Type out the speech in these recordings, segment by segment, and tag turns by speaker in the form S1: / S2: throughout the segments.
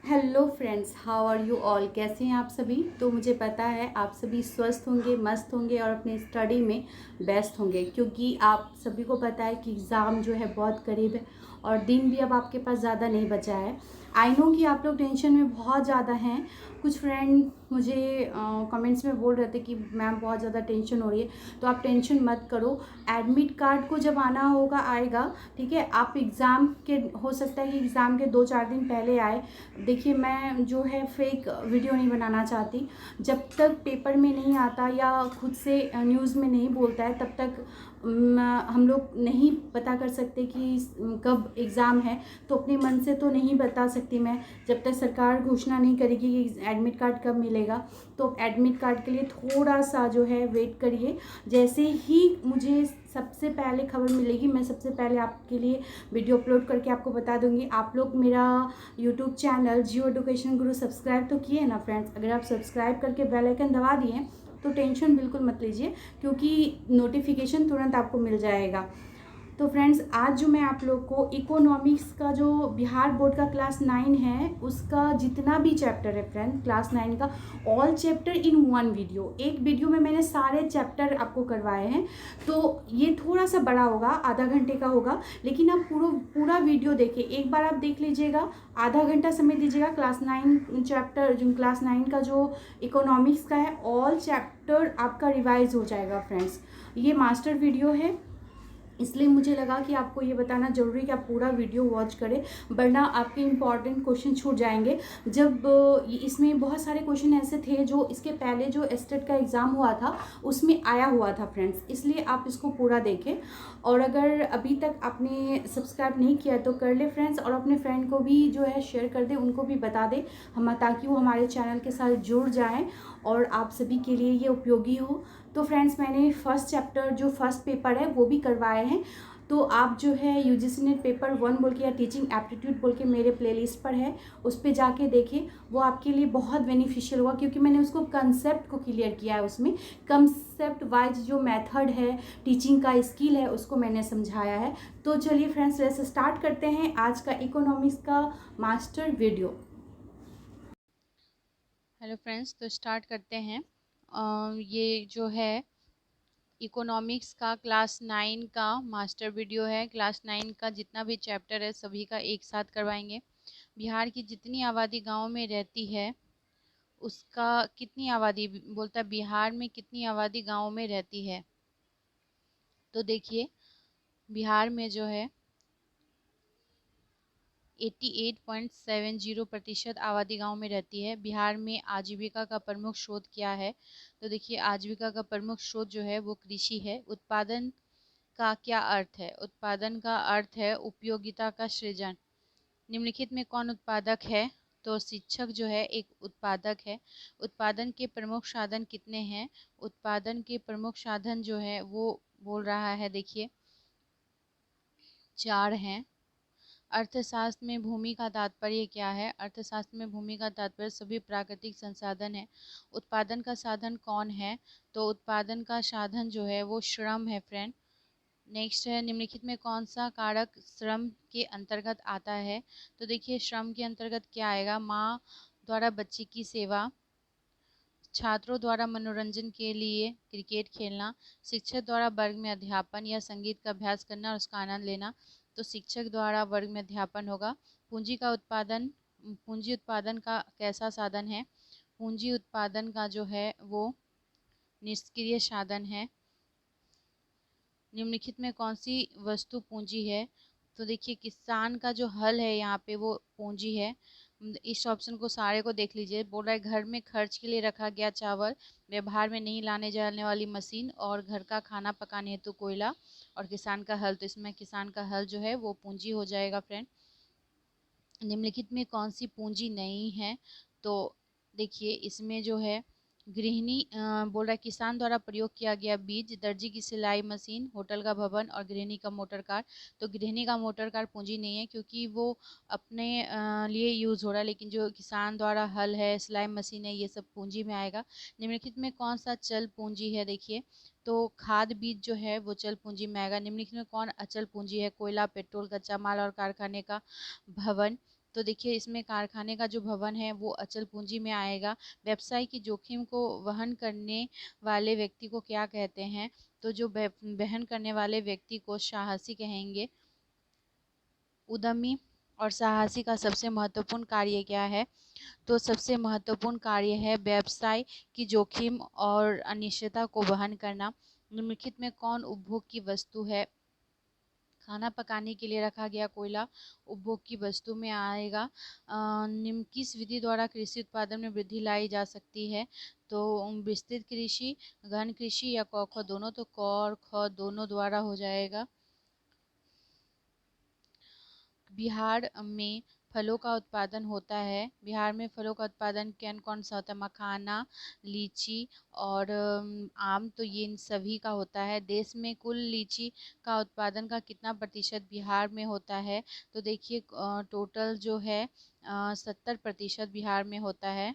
S1: Hello friends, how are you all. कैसे हैं आप सभी। तो मुझे पता है आप सभी स्वस्थ होंगे, मस्त होंगे और अपने स्टडी में बेस्ट होंगे, क्योंकि आप सभी को पता है कि एग्ज़ाम जो है बहुत करीब है और दिन भी अब आपके पास ज़्यादा नहीं बचा है। आई नो कि आप लोग टेंशन में बहुत ज़्यादा हैं। कुछ फ्रेंड मुझे कमेंट्स में बोल रहे थे कि मैम बहुत ज़्यादा टेंशन हो रही है। तो आप टेंशन मत करो, एडमिट कार्ड को जब आना होगा आएगा, ठीक है। आप एग्ज़ाम के हो सकता है कि एग्ज़ाम के 2-4 दिन पहले आए। देखिए, मैं जो है फेक वीडियो नहीं बनाना चाहती। जब तक पेपर में नहीं आता या खुद से न्यूज़ में नहीं बोलता है तब तक हम लोग नहीं पता कर सकते कि कब एग्ज़ाम है। तो अपने मन से तो नहीं बता सकती मैं, जब तक सरकार घोषणा नहीं करेगी कि एडमिट कार्ड कब मिलेगा। तो एडमिट कार्ड के लिए थोड़ा सा जो है वेट करिए। जैसे ही मुझे सबसे पहले खबर मिलेगी, मैं सबसे पहले आपके लिए वीडियो अपलोड करके आपको बता दूंगी। आप लोग मेरा यूट्यूब चैनल जियो एडुकेशन गुरु सब्सक्राइब तो किए ना फ्रेंड्स। अगर आप सब्सक्राइब करके बेल आइकन दबा दिए तो टेंशन बिल्कुल मत लीजिए, क्योंकि नोटिफिकेशन तुरंत आपको मिल जाएगा। तो फ्रेंड्स, आज जो मैं आप लोग को इकोनॉमिक्स का जो बिहार बोर्ड का क्लास 9 है उसका जितना भी चैप्टर है फ्रेंड, क्लास 9 का all chapter in one video, एक वीडियो में मैंने सारे चैप्टर आपको करवाए हैं। तो ये थोड़ा सा बड़ा होगा, आधा घंटे का होगा, लेकिन आप पूरा वीडियो देखिए। एक बार आप देख लीजिएगा, आधा घंटा समय दीजिएगा। क्लास 9 चैप्टर, जो क्लास 9 का जो इकोनॉमिक्स का है, ऑल चैप्टर आपका रिवाइज हो जाएगा फ्रेंड्स। ये मास्टर वीडियो है, इसलिए मुझे लगा कि आपको ये बताना ज़रूरी कि आप पूरा वीडियो वॉच करें, वरना आपके इंपॉर्टेंट क्वेश्चन छूट जाएंगे। जब इसमें बहुत सारे क्वेश्चन ऐसे थे जो इसके पहले जो एस्टेट का एग्ज़ाम हुआ था उसमें आया हुआ था फ्रेंड्स, इसलिए आप इसको पूरा देखें। और अगर अभी तक आपने सब्सक्राइब नहीं किया तो कर ले फ्रेंड्स, और अपने फ्रेंड को भी जो है शेयर कर दे, उनको भी बता दे हम, ताकि वो हमारे चैनल के साथ जुड़ जाएँ और आप सभी के लिए ये उपयोगी हो। तो फ्रेंड्स, मैंने फर्स्ट चैप्टर जो फर्स्ट पेपर है वो भी करवाए हैं। तो आप जो है यूजीसी नेट पेपर 1 बोल के या टीचिंग एप्टीट्यूड बोल के मेरे प्लेलिस्ट पर है, उस पर जाके देखें। वो आपके लिए बहुत बेनिफिशियल हुआ, क्योंकि मैंने उसको कंसेप्ट को क्लियर किया है। उसमें कंसेप्ट वाइज जो मेथड है, टीचिंग का स्किल है, उसको मैंने समझाया है। तो चलिए फ्रेंड्स, वैसे स्टार्ट करते हैं आज का इकोनॉमिक्स का मास्टर वीडियो।
S2: हेलो फ्रेंड्स, तो स्टार्ट करते हैं। ये जो है इकोनॉमिक्स का क्लास 9 का मास्टर वीडियो है। क्लास 9 का जितना भी चैप्टर है सभी का एक साथ करवाएंगे। बिहार की जितनी आबादी गांव में रहती है उसका कितनी आबादी बोलता है, बिहार में कितनी आबादी गांव में रहती है। तो देखिए, बिहार में जो है 88.70% आबादी गांव में रहती है। बिहार में आजीविका का प्रमुख स्रोत क्या है? तो देखिए, आजीविका का प्रमुख स्रोत जो है वो कृषि है। उत्पादन का क्या अर्थ है? उत्पादन का अर्थ है उपयोगिता का सृजन। निम्नलिखित में कौन उत्पादक है? तो शिक्षक जो है एक उत्पादक है। उत्पादन के प्रमुख साधन कितने हैं? उत्पादन के प्रमुख साधन जो है वो बोल रहा है, देखिए 4 हैं। अर्थशास्त्र में भूमि का तात्पर्य क्या है? अर्थशास्त्र में भूमि का तात्पर्य सभी प्राकृतिक संसाधन है। उत्पादन का साधन कौन है? तो उत्पादन का साधन जो है वो श्रम है फ्रेंड। नेक्स्ट है, निम्नलिखित में कौन सा कारक श्रम के अंतर्गत आता है? तो देखिए, श्रम के अंतर्गत क्या आएगा? माँ द्वारा बच्चे की सेवा, छात्रों द्वारा मनोरंजन के लिए क्रिकेट खेलना, शिक्षक द्वारा वर्ग में अध्यापन या संगीत का अभ्यास करना और उसका आनंद लेना। तो शिक्षक द्वारा वर्ग में अध्यापन होगा। पूंजी का उत्पादन, पूंजी उत्पादन का कैसा साधन है? पूंजी उत्पादन का जो है वो निष्क्रिय साधन है। निम्नलिखित में कौन सी वस्तु पूंजी है? तो देखिए, किसान का जो हल है यहाँ पे वो पूंजी है। इस ऑप्शन को सारे को देख लीजिए। बोल रहा है घर में खर्च के लिए रखा गया चावल, व्यवहार में नहीं लाने जाने वाली मशीन और घर का खाना पकाने हेतु कोयला और किसान का हल। तो इसमें किसान का हल जो है वो पूंजी हो जाएगा फ्रेंड। निम्नलिखित में कौन सी पूंजी नहीं है? तो देखिए, इसमें जो है गृहिणी बोल रहा है किसान द्वारा प्रयोग किया गया बीज, दर्जी की सिलाई मशीन, होटल का भवन और गृहिणी का मोटर कार। तो गृहिणी का मोटर कार पूंजी नहीं है, क्योंकि वो अपने लिए यूज़ हो रहा है। लेकिन जो किसान द्वारा हल है, सिलाई मशीन है, ये सब पूंजी में आएगा। निम्नलिखित में कौन सा चल पूंजी है? देखिए, तो खाद बीज जो है वो चल पूंजी में आएगा। निम्नलिखित में कौन अचल पूंजी है? कोयला, पेट्रोल, कच्चा माल और कारखाने का भवन। तो देखिए इसमें कारखाने का जो भवन है वो अचल पूंजी में आएगा। व्यवसाय की जोखिम को वहन करने वाले व्यक्ति को क्या कहते हैं? तो जो वहन करने वाले व्यक्ति को साहसी कहेंगे। उद्यमी और साहसी का सबसे महत्वपूर्ण कार्य क्या है? तो सबसे महत्वपूर्ण कार्य है व्यवसाय की जोखिम और अनिश्चितता को वहन करना। निम्नलिखित में कौन उपभोग की वस्तु है? खाना पकाने के लिए रखा गया कोयला उपभोग की वस्तु में आएगा। निम्न किस विधि द्वारा कृषि उत्पादन में वृद्धि लाई जा सकती है? तो विस्तृत कृषि, घन कृषि या क ख दोनों? तो क और ख दोनों द्वारा हो जाएगा। बिहार में फलों का उत्पादन होता है। बिहार में फलों का उत्पादन कौन कौन सा होता है? मखाना, लीची और आम, तो ये इन सभी का होता है। देश में कुल लीची का उत्पादन का कितना प्रतिशत बिहार में होता है? तो देखिए टोटल जो है 70% बिहार में होता है।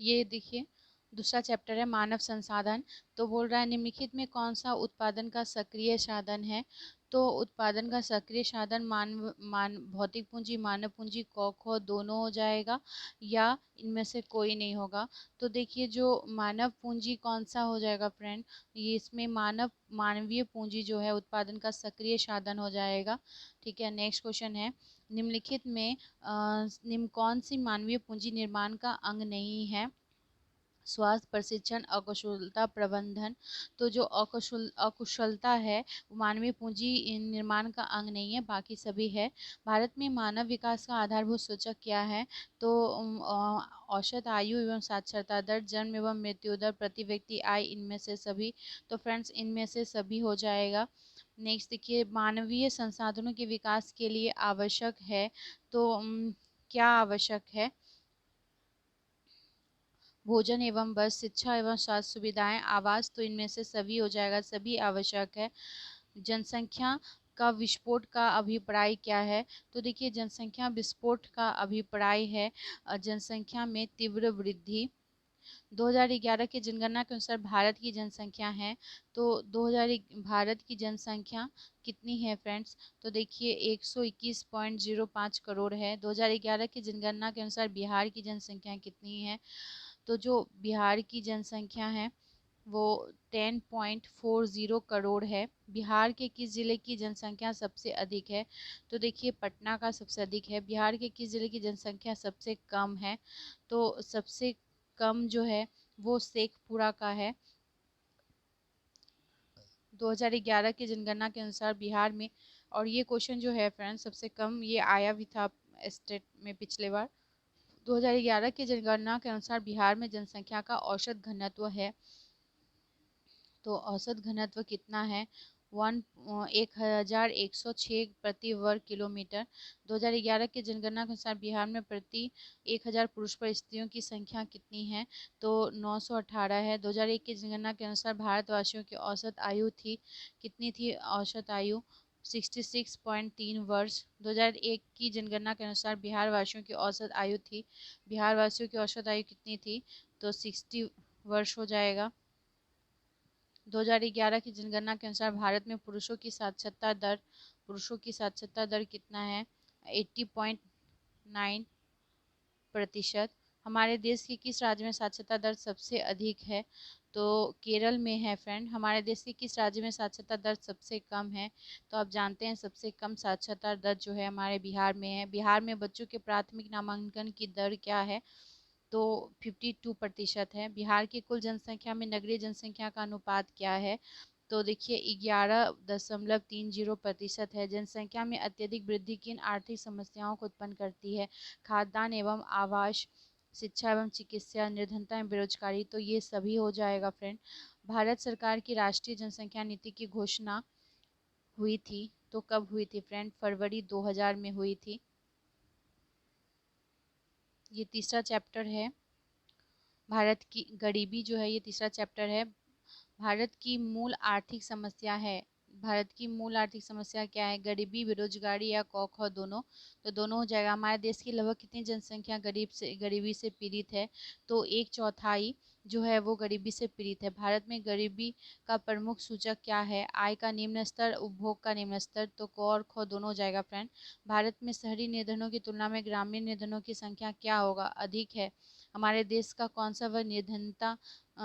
S2: ये देखिए दूसरा चैप्टर है मानव संसाधन। तो बोल रहा है निम्नलिखित में कौन सा उत्पादन का सक्रिय साधन है? तो उत्पादन का सक्रिय साधन भौतिक पूंजी, मानव पूंजी, क ख दोनों हो जाएगा या इनमें से कोई नहीं होगा? तो देखिए जो मानव पूंजी कौन सा हो जाएगा फ्रेंड? ये इसमें मानवीय पूंजी जो है उत्पादन का सक्रिय साधन हो जाएगा। ठीक है, नेक्स्ट क्वेश्चन है निम्नलिखित में निम्न कौन सी मानवीय पूंजी निर्माण का अंग नहीं है? स्वास्थ्य, प्रशिक्षण, अकुशलता प्रबंधन। तो जो अकुशलता है वो मानवीय पूंजी निर्माण का अंग नहीं है, बाकी सभी है। भारत में मानव विकास का आधारभूत सूचक क्या है? तो औसत आयु एवं साक्षरता दर, जन्म एवं मृत्यु दर, प्रति व्यक्ति आय, इनमें से सभी। तो फ्रेंड्स इनमें से सभी हो जाएगा। नेक्स्ट देखिए मानवीय संसाधनों के विकास के लिए आवश्यक है। तो क्या आवश्यक है? भोजन एवं बस, शिक्षा एवं स्वास्थ्य सुविधाएं, आवास, तो इनमें से सभी हो जाएगा, सभी आवश्यक है। जनसंख्या का विस्फोट का अभिप्राय क्या है? तो देखिए जनसंख्या विस्फोट का अभिप्राय है जनसंख्या में तीव्र वृद्धि। 2011 की जनगणना के अनुसार भारत की जनसंख्या है। तो 2000 भारत की जनसंख्या कितनी है फ्रेंड्स? तो देखिए 121.05 करोड़ है। 2011 की जनगणना के अनुसार बिहार की जनसंख्या कितनी है? तो जो बिहार की जनसंख्या है वो 10.40 करोड़ है। बिहार के किस जिले की जनसंख्या सबसे अधिक है? तो देखिए पटना का सबसे अधिक है। बिहार के किस जिले की जनसंख्या सबसे कम है? तो सबसे कम जो है वो शेखपुरा का है। 2011 की जनगणना के अनुसार बिहार में, और ये क्वेश्चन जो है फ्रेंड्स सबसे कम ये आया भी था स्टेट में पिछले बार। 2011 की जनगणना के अनुसार बिहार में जनसंख्या का औसत घनत्व है। तो औसत घनत्व कितना है? 1106 प्रति वर्ग किलोमीटर। 2011 की जनगणना के अनुसार बिहार में प्रति 1000 पुरुष पर स्त्रियों की संख्या कितनी है? तो 918 है। 2001 की जनगणना के अनुसार भारतवासियों की औसत आयु थी, कितनी थी औसत आयु? 66.3 वर्ष। 2001 की जनगणना के अनुसार बिहार वासियों की औसत आयु थी, बिहार वासियों की औसत आयु कितनी थी? तो 60 वर्ष हो जाएगा। 2011 की जनगणना के अनुसार भारत में पुरुषों की साक्षरता दर कितना है? 80.9%। हमारे देश के किस राज्य में साक्षरता दर सबसे अधिक है? तो केरल में है फ्रेंड। हमारे देश के किस राज्य में साक्षरता दर सबसे कम है? तो आप जानते हैं सबसे कम साक्षरता दर जो है हमारे बिहार में है। बिहार में बच्चों के प्राथमिक नामांकन की दर क्या है? तो 52% है। बिहार की कुल जनसंख्या में नगरीय जनसंख्या का अनुपात क्या है? तो देखिए 11.30% है। जनसंख्या में अत्यधिक वृद्धि किन आर्थिक समस्याओं को उत्पन्न करती है? खाद्यान्न एवं आवास, शिक्षा एवं चिकित्सा, निर्धनता एवं बेरोजगारी, तो ये सभी हो जाएगा फ्रेंड। भारत सरकार की राष्ट्रीय जनसंख्या नीति की घोषणा हुई थी, तो कब हुई थी फ्रेंड? फरवरी 2000 में हुई थी। ये तीसरा चैप्टर है भारत की गरीबी जो है, ये तीसरा चैप्टर है। भारत की मूल आर्थिक समस्या है। भारत की मूल आर्थिक समस्या क्या है? गरीबी, बेरोजगारी या क ख दोनों? तो दोनों हो जाएगा। हमारे देश की लगभग कितनी जनसंख्या गरीबी से पीड़ित है? तो 1/4 जो है वो गरीबी से पीड़ित है। भारत में गरीबी का प्रमुख सूचक क्या है? आय का निम्न स्तर, उपभोग का निम्न स्तर। तो क और ख दोनों हो जाएगा फ्रेंड। भारत में शहरी निर्धनों की तुलना में ग्रामीण निर्धनों की संख्या क्या होगा? अधिक है। हमारे देश का कौन सा वर्ग निर्धनता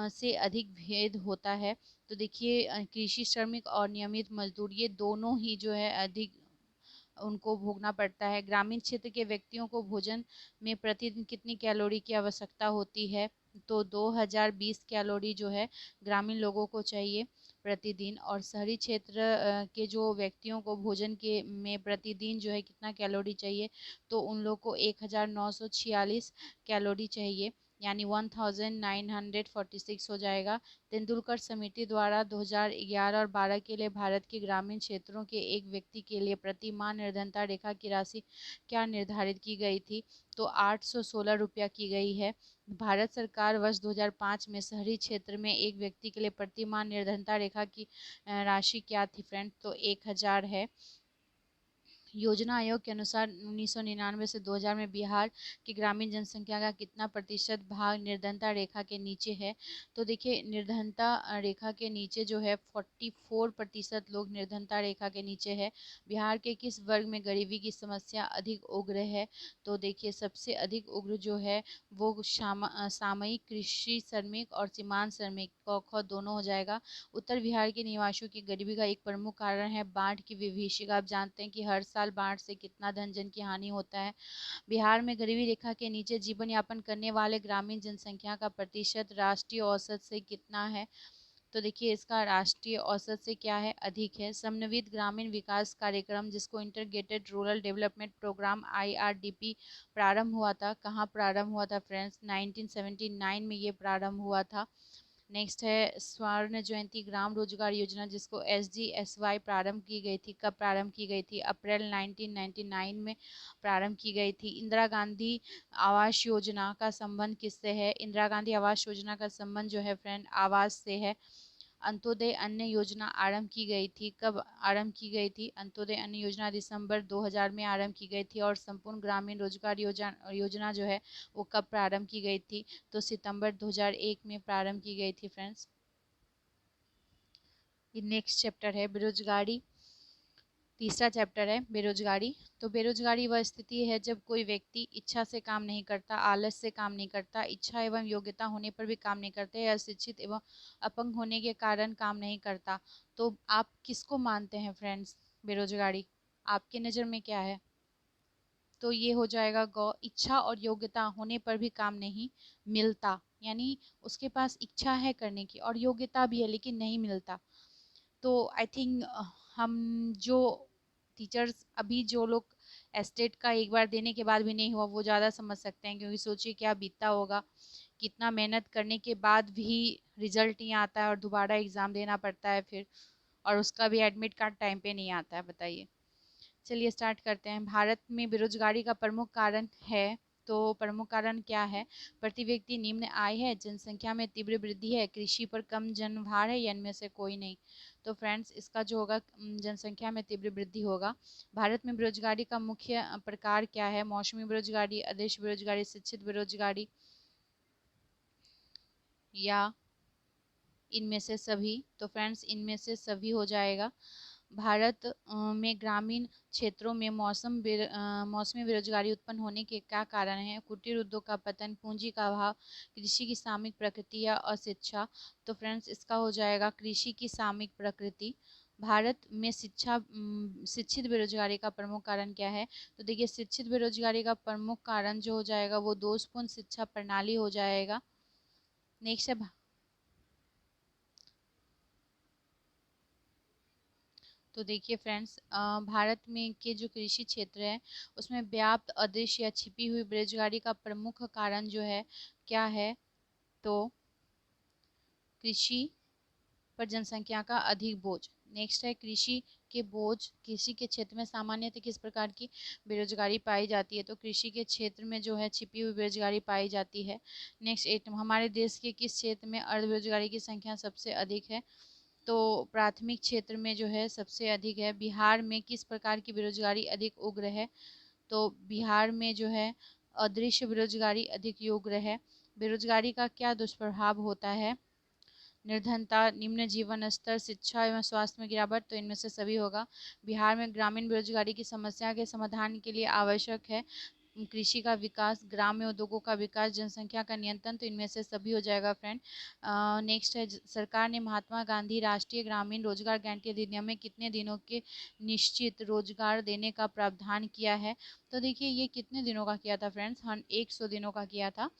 S2: से अधिक भेद होता है? तो देखिए कृषि श्रमिक और नियमित मजदूर, ये दोनों ही जो है अधिक उनको भोगना पड़ता है। ग्रामीण क्षेत्र के व्यक्तियों को भोजन में प्रतिदिन कितनी कैलोरी की आवश्यकता होती है? तो 2020 कैलोरी जो है ग्रामीण लोगों को चाहिए प्रतिदिन। और शहरी क्षेत्र के जो व्यक्तियों को भोजन के में प्रतिदिन जो है कितना कैलोरी चाहिए? तो उन लोग को 1946 कैलोरी चाहिए, यानी 1946 हो जाएगा। तेंदुलकर समिति द्वारा 2011 और 12 के लिए भारत के ग्रामीण क्षेत्रों के एक व्यक्ति के लिए प्रति माह निर्धनता रेखा की राशि क्या निर्धारित की गई थी? तो 816 रुपया की गई है। भारत सरकार वर्ष 2005 में शहरी क्षेत्र में एक व्यक्ति के लिए प्रति माह निर्धनता रेखा की राशि क्या थी फ्रेंड? तो 1000 है। योजना आयोग के अनुसार 1999 से 2000 में बिहार की ग्रामीण जनसंख्या का कितना प्रतिशत भाग निर्धनता रेखा के नीचे है? तो देखिए निर्धनता रेखा के नीचे जो है 44% लोग निर्धनता रेखा के नीचे है। बिहार के किस वर्ग में गरीबी की समस्या अधिक उग्र है? तो देखिए सबसे अधिक उग्र जो है वो सामयिक कृषि श्रमिक और सीमांत श्रमिक, क ख दोनों हो जाएगा। उत्तर बिहार के निवासियों की गरीबी का एक प्रमुख कारण है बाढ़ की विभीषिका। आप जानते हैं कि हर साल बाढ़ से कितना धन जन की हानि होता है। बिहार में गरीबी रेखा के नीचे जीवन यापन करने वाले ग्रामीण जनसंख्या का प्रतिशत राष्ट्रीय औसत से कितना है? तो देखिए इसका राष्ट्रीय औसत से क्या है? अधिक है। समन्वित ग्रामीण विकास कार्यक्रम जिसको integrated rural development program IRDP प्रारंभ हुआ था, कहाँ प्रारंभ हुआ था फ्रेंड्स? 1979 में ये प्रारंभ हुआ था। नेक्स्ट है स्वर्ण जयंती ग्राम रोजगार योजना जिसको SGSY प्रारंभ की गई थी। कब प्रारंभ की गई थी? अप्रैल 1999 में प्रारंभ की गई थी। इंदिरा गांधी आवास योजना का संबंध किससे है? इंदिरा गांधी आवास योजना का संबंध जो है फ्रेंड आवास से है। अंत्योदय अन्न योजना आरंभ की गई थी। कब आरंभ की गई थी? अंत्योदय अन्न योजना दिसंबर 2000 में आरंभ की गई थी। और संपूर्ण ग्रामीण रोजगार योजना जो है वो कब प्रारंभ की गई थी? तो सितंबर 2001 में प्रारंभ की गई थी फ्रेंड्स। ये नेक्स्ट चैप्टर है बेरोजगारी। तीसरा चैप्टर है बेरोजगारी। तो बेरोजगारी वह स्थिति है जब कोई व्यक्ति इच्छा से काम नहीं करता, आलस से काम नहीं करता, इच्छा एवं योग्यता होने पर भी काम नहीं करते, या अशिक्षित एवं अपंग होने के कारण काम नहीं करता। तो आप किसको मानते हैं फ्रेंड्स बेरोजगारी? आपके नज़र में क्या है? तो ये हो जाएगा गौ। इच्छा और योग्यता होने पर भी काम नहीं मिलता, यानी उसके पास इच्छा है करने की और योग्यता भी है लेकिन नहीं मिलता। तो आई थिंक हम जो टीचर्स अभी जो लोग एस्टेट का एक बार देने के बाद भी नहीं हुआ वो ज़्यादा समझ सकते हैं, क्योंकि सोचिए क्या बीतता होगा, कितना मेहनत करने के बाद भी रिजल्ट नहीं आता है और दोबारा एग्ज़ाम देना पड़ता है फिर, और उसका भी एडमिट कार्ड टाइम पे नहीं आता है। बताइए। चलिए स्टार्ट करते हैं। भारत में बेरोजगारी का प्रमुख कारण है, तो प्रमुख कारण क्या है? प्रति व्यक्ति निम्न आय है, जनसंख्या में तीव्र वृद्धि है, कृषि पर कम जनभार है, या इनमें से कोई नहीं? तो फ्रेंड्स इसका जो होगा जनसंख्या में तीव्र वृद्धि होगा। भारत में बेरोजगारी का मुख्य प्रकार क्या है? मौसमी बेरोजगारी, अदेश बेरोजगारी, शिक्षित बेरोजगारी, या इनमें से सभी? तो फ्रेंड्स इनमें से सभी हो जाएगा। भारत में ग्रामीण क्षेत्रों में मौसमी बेरोजगारी उत्पन्न होने के क्या कारण है? कुटीर उद्योग का पतन, पूंजी का अभाव, कृषि की सामयिक प्रकृति, या अशिक्षा? तो फ्रेंड्स इसका हो जाएगा कृषि की सामयिक प्रकृति। भारत में शिक्षित बेरोजगारी का प्रमुख कारण क्या है? तो देखिए शिक्षित बेरोजगारी का प्रमुख कारण जो हो जाएगा वो दोषपूर्ण शिक्षा प्रणाली हो जाएगा। नेक्स्ट है तो देखिए फ्रेंड्स भारत में के जो कृषि क्षेत्र है उसमें व्याप्त अदृश्य या छिपी हुई बेरोजगारी का प्रमुख कारण जो है क्या है? तो कृषि पर जनसंख्या का अधिक बोझ। नेक्स्ट है कृषि के बोझ। कृषि के क्षेत्र में सामान्यतः किस प्रकार की बेरोजगारी पाई जाती है? तो कृषि के क्षेत्र में जो है छिपी हुई बेरोजगारी पाई जाती है। नेक्स्ट 8, हमारे देश के किस क्षेत्र में अर्ध बेरोजगारी की संख्या सबसे अधिक है? तो प्राथमिक क्षेत्र में जो है सबसे अधिक है। बिहार में किस प्रकार की बेरोजगारी अधिक उग्र है? तो बिहार में जो है अदृश्य बेरोजगारी अधिक उग्र है। बेरोजगारी का क्या दुष्प्रभाव होता है? निर्धनता, निम्न जीवन स्तर, शिक्षा एवं स्वास्थ्य में गिरावट, तो इनमें से सभी होगा। बिहार में ग्रामीण बेरोजगारी की समस्या के समाधान के लिए आवश्यक है कृषि का विकास, ग्राम्य उद्योगों का विकास, जनसंख्या का नियंत्रण, तो इनमें से सभी हो जाएगा फ्रेंड। नेक्स्ट है सरकार ने महात्मा गांधी राष्ट्रीय ग्रामीण रोजगार गारंटी अधिनियम में कितने दिनों के निश्चित रोजगार देने का प्रावधान किया है? तो देखिए ये कितने दिनों का किया था फ्रेंड्स? 100 दिनों का किया था।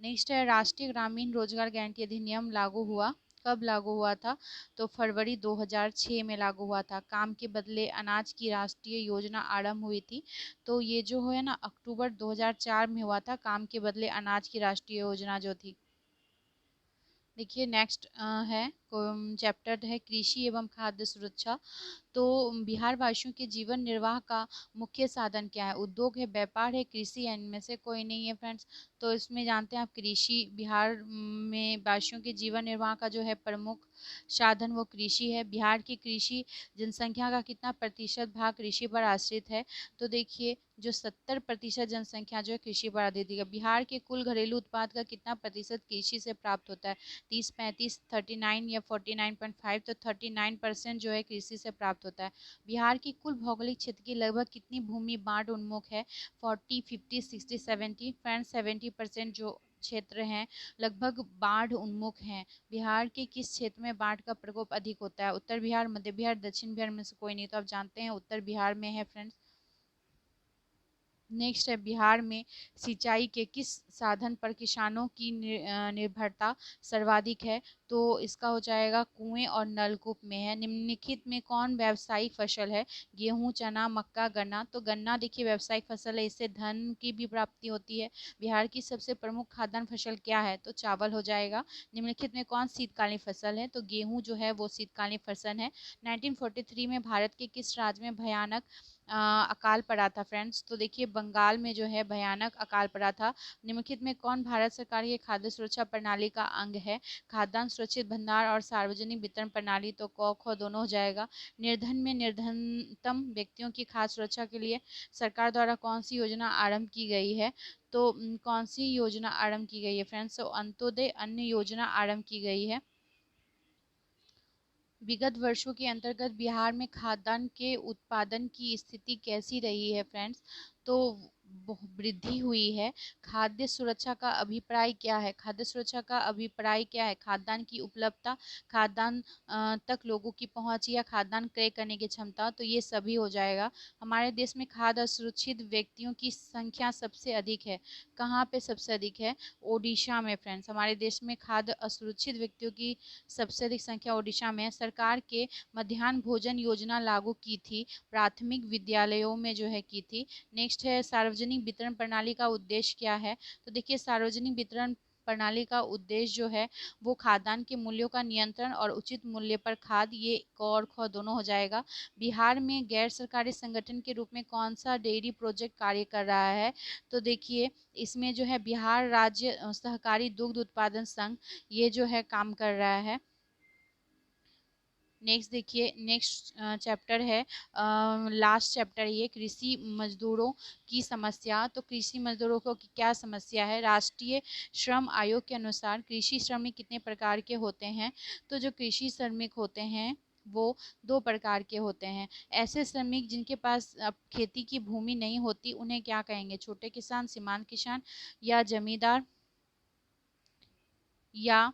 S2: नेक्स्ट है राष्ट्रीय ग्रामीण रोजगार गारंटी अधिनियम लागू हुआ, कब लागू हुआ था? तो फरवरी 2006 में लागू हुआ था। काम के बदले अनाज की राष्ट्रीय योजना आरंभ हुई थी, तो ये जो है ना अक्टूबर 2004 में हुआ था, काम के बदले अनाज की राष्ट्रीय योजना जो थी। देखिए नेक्स्ट है चैप्टर है कृषि एवं खाद्य सुरक्षा। तो बिहार वासियों के जीवन निर्वाह का मुख्य साधन क्या है? उद्योग है, व्यापार है, कृषि है, इनमें से कोई नहीं है फ्रेंड्स। तो इसमें जानते हैं आप कृषि, बिहार में वासियों के जीवन निर्वाह का जो है प्रमुख साधन वो कृषि है। बिहार की कृषि जनसंख्या का कितना प्रतिशत भाग कृषि पर आश्रित है? तो देखिए जो 70% जनसंख्या जो है कृषि पर आधारित है। बिहार के कुल घरेलू उत्पाद का कितना प्रतिशत कृषि से प्राप्त होता है? 30, 35, 39 या 49.5? तो 39% जो है कृषि से प्राप्त होता है। बिहार की कुल भौगोलिक क्षेत्र की लगभग कितनी भूमि बाढ़ उन्मुख है? 40, 50, 60, 70? फ्रेंड 70% जो क्षेत्र हैं लगभग बाढ़ उन्मुख हैं। बिहार के किस क्षेत्र में बाढ़ का प्रकोप अधिक होता है? उत्तर बिहार, मध्य बिहार, दक्षिण बिहार में से कोई नहीं। तो आप जानते हैं उत्तर बिहार में है फ्रेंड्स। नेक्स्ट है बिहार में सिंचाई के किस साधन पर किसानों की निर्भरता सर्वाधिक है? तो इसका हो जाएगा कुएं और नलकूप में है। निम्नलिखित में कौन व्यावसायिक फसल है? गेहूं, चना, मक्का, गन्ना? तो गन्ना देखिए व्यावसायिक फसल है, इससे धन की भी प्राप्ति होती है। बिहार की सबसे प्रमुख खाद्यान्न फसल क्या है? तो चावल हो जाएगा। निम्नलिखित में कौन शीतकालीन फसल है? तो गेहूं जो है वो शीतकालीन फसल है। 1943 में भारत के किस राज्य में भयानक अकाल पड़ा था फ्रेंड्स? तो देखिए बंगाल में जो है भयानक अकाल पड़ा था। निम्नलिखित में कौन भारत सरकार की खाद्य सुरक्षा प्रणाली का अंग है? खाद्यान्न सुरक्षित भंडार और सार्वजनिक वितरण प्रणाली, तो क ख दोनों हो जाएगा। निर्धन में निर्धनतम व्यक्तियों की खाद्य सुरक्षा के लिए सरकार द्वारा कौन सी योजना आरंभ की गई है? तो कौन सी योजना आरंभ की गई है फ्रेंड्स? तो अंत्योदय अन्न योजना आरंभ की गई है। विगत वर्षों के अंतर्गत बिहार में खाद्यान्न के उत्पादन की स्थिति कैसी रही है फ्रेंड्स? तो वृद्धि हुई है। खाद्य सुरक्षा का अभिप्राय क्या है? खाद्य सुरक्षा का अभिप्राय क्या है? खाद्यान्न की उपलब्धता, खाद्यान्न तक लोगों की पहुंच या खाद्यान्न क्रय करने की क्षमता, तो ये सभी हो जाएगा। हमारे देश में खाद्य असुरक्षित व्यक्तियों की संख्या सबसे अधिक है। कहाँ पे सबसे अधिक है? ओडिशा में फ्रेंड्स। हमारे देश में खाद्य असुरक्षित व्यक्तियों की सबसे अधिक संख्या ओडिशा में है। सरकार के मध्याह्न भोजन योजना लागू की थी, प्राथमिक विद्यालयों में जो है की थी। नेक्स्ट है सार्वजनिक वितरण प्रणाली का उद्देश्य क्या है? तो देखिए सार्वजनिक वितरण प्रणाली का उद्देश्य जो है वो खाद्यान्न के मूल्यों का नियंत्रण और उचित मूल्य पर खाद, ये क और ख दोनों हो जाएगा। बिहार में गैर सरकारी संगठन के रूप में कौन सा डेयरी प्रोजेक्ट कार्य कर रहा है? तो देखिए इसमें जो है बिहार राज्य सहकारी दुग्ध उत्पादन संघ ये जो है काम कर रहा है। नेक्स्ट देखिए नेक्स्ट चैप्टर है लास्ट चैप्टर ये कृषि मजदूरों की समस्या। तो कृषि मजदूरों को क्या समस्या है? राष्ट्रीय श्रम आयोग के अनुसार कृषि श्रमिक कितने प्रकार के होते हैं? तो जो कृषि श्रमिक होते हैं वो 2 प्रकार के होते हैं। ऐसे श्रमिक जिनके पास खेती की भूमि नहीं होती उन्हें क्या कहेंगे? छोटे किसान, सीमांत किसान या जमींदार या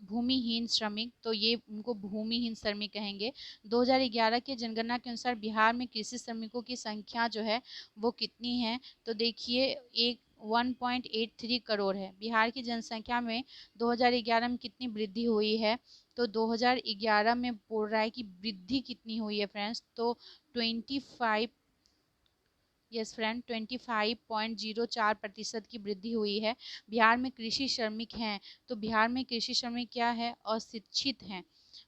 S2: भूमिहीन श्रमिक? तो ये उनको भूमिहीन श्रमिक कहेंगे। 2011 के जनगणना के अनुसार बिहार में कृषि श्रमिकों की संख्या जो है वो कितनी है? तो देखिए 1.83 करोड़ है। बिहार की जनसंख्या में 2011 में कितनी वृद्धि हुई है? तो 2011 में बोल रहा है कि वृद्धि कितनी हुई है फ्रेंड्स? तो 25 यस फ्रेंड 25.04% की वृद्धि हुई है। बिहार में कृषि श्रमिक हैं, तो बिहार में कृषि श्रमिक क्या है? अशिक्षित हैं।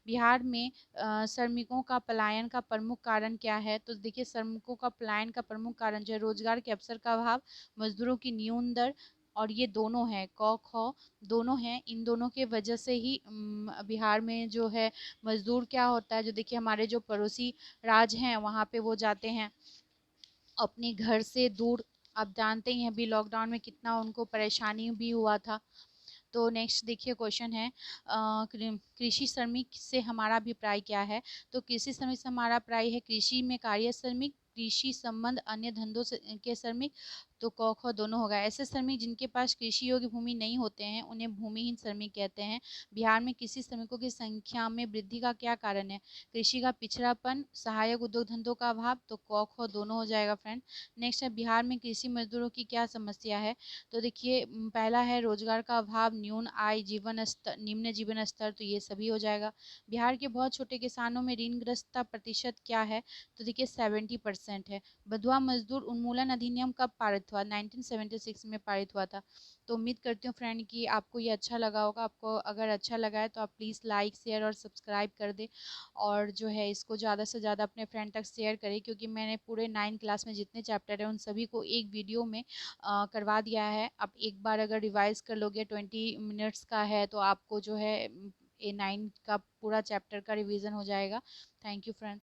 S2: बिहार में श्रमिकों का पलायन का प्रमुख कारण क्या है? तो देखिए श्रमिकों का पलायन का प्रमुख कारण जो है रोजगार के अवसर का अभाव, मजदूरों की न्यून दर, और ये दोनों है क ख दोनों हैं। इन दोनों के वजह से ही बिहार में जो है मजदूर क्या होता है, जो देखिए हमारे जो पड़ोसी राज्य हैं वहाँ पे वो जाते हैं अपने घर से दूर। आप जानते ही हैं अभी लॉकडाउन में कितना उनको परेशानी भी हुआ था। तो नेक्स्ट देखिए क्वेश्चन है कृषि श्रमिक से हमारा अभिप्राय क्या है। तो कृषि श्रमिक से हमारा अभिप्राय है कृषि में कार्य श्रमिक, कृषि संबंध अन्य धंधों से के श्रमिक। तो क ख दोनों होगा। ऐसे श्रमिक जिनके पास कृषि योग्य भूमि नहीं होते हैं उन्हें भूमिहीन श्रमिक कहते हैं। बिहार में कृषि श्रमिकों की संख्या में वृद्धि का क्या कारण है। कृषि का पिछड़ापन, सहायक उद्योग धंधों का अभाव। तो क ख दोनों हो जाएगा फ्रेंड। नेक्स्ट है बिहार में कृषि मजदूरों की क्या समस्या है। तो देखिए पहला है रोजगार का अभाव, न्यून आय, जीवन स्तर, निम्न जीवन स्तर। तो ये सभी हो जाएगा। बिहार के बहुत छोटे किसानों में ऋणग्रस्तता प्रतिशत क्या है। तो देखिए 70% है। बंधुआ मजदूर उन्मूलन अधिनियम कब पारित हुआ। 1976 में पारित हुआ था। तो उम्मीद करती हूँ फ्रेंड कि आपको ये अच्छा लगा होगा। आपको अगर अच्छा लगा है तो आप प्लीज़ लाइक शेयर और सब्सक्राइब कर दें, और जो है इसको ज़्यादा से ज़्यादा अपने फ्रेंड तक शेयर करें, क्योंकि मैंने पूरे 9 क्लास में जितने चैप्टर हैं उन सभी को एक वीडियो में करवा दिया है। आप एक बार अगर रिवाइज कर लोगे, 20 मिनट्स का है, तो आपको जो है A9 का पूरा चैप्टर का रिवीजन हो जाएगा। Thank you friend.